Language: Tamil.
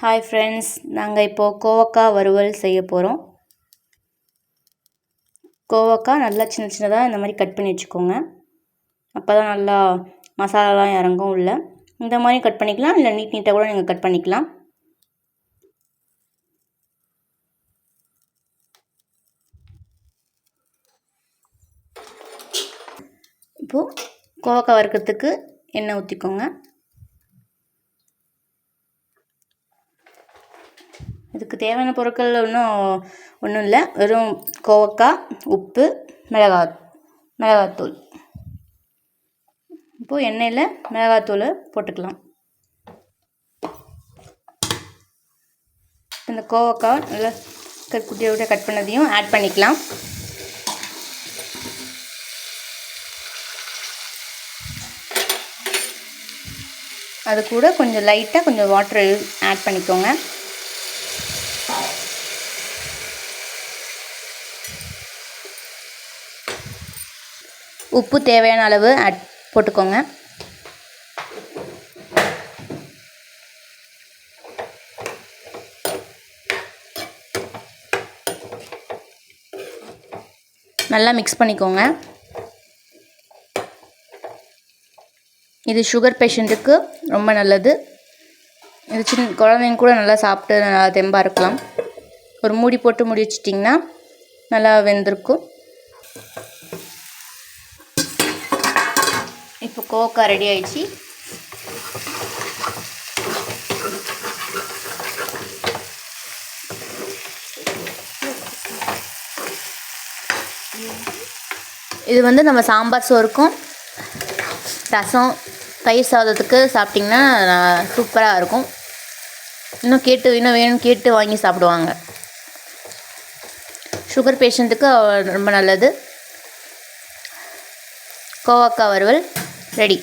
ஹாய் ஃப்ரெண்ட்ஸ், நாங்கள் இப்போது கோவக்காய் வறுவல் செய்ய போகிறோம். கோவக்காய் நல்லா சின்ன சின்னதாக இந்த மாதிரி கட் பண்ணி வச்சுக்கோங்க. அப்போ தான் நல்லா மசாலாலாம் இறங்கும் உள்ள. இந்த மாதிரி கட் பண்ணிக்கலாம், இல்லை நீட்டாக கூட நீங்கள் கட் பண்ணிக்கலாம். இப்போது கோவக்காய் வறுக்கிறதுக்கு எண்ணெய் ஊற்றிக்கோங்க. இதுக்கு தேவையான பொருட்கள் ஒன்றும் இல்லை, வெறும் கோவக்காய், உப்பு, மிளகாத்தூள். இப்போது எண்ணெயில் மிளகாத்தூள் போட்டுக்கலாம். இந்த கோவக்காய் நல்லா குட்டியோட கட் பண்ணதையும் ஆட் பண்ணிக்கலாம். அது கூட கொஞ்சம் லைட்டாக கொஞ்சம் வாட்டர் ஆட் பண்ணிக்கோங்க. உப்பு தேவையான அளவு போட்டுக்கோங்க. நல்லா மிக்ஸ் பண்ணிக்கோங்க. இது சுகர் பேஷண்ட்டுக்கு ரொம்ப நல்லது. இது சின்ன குழந்தைங்க கூட நல்லா சாப்பிட்டு நல்லா தெம்பாக இருக்கலாம். ஒரு மூடி போட்டு மூடி வச்சிட்டிங்கன்னா நல்லா வெந்திருக்கும். இப்போ கோவக்காய் ரெடி ஆயிடுச்சு. இது நம்ம சாம்பார் சோறுக்கும் ரசம் தயிர் சாதத்துக்கு சாப்பிட்டிங்கன்னா சூப்பராக இருக்கும். இன்னும் வேணும்னு கேட்டு வாங்கி சாப்பிடுவாங்க. சுகர் பேஷண்ட்டுக்கு ரொம்ப நல்லது. கோவக்காய் வறுவல் ரெடி.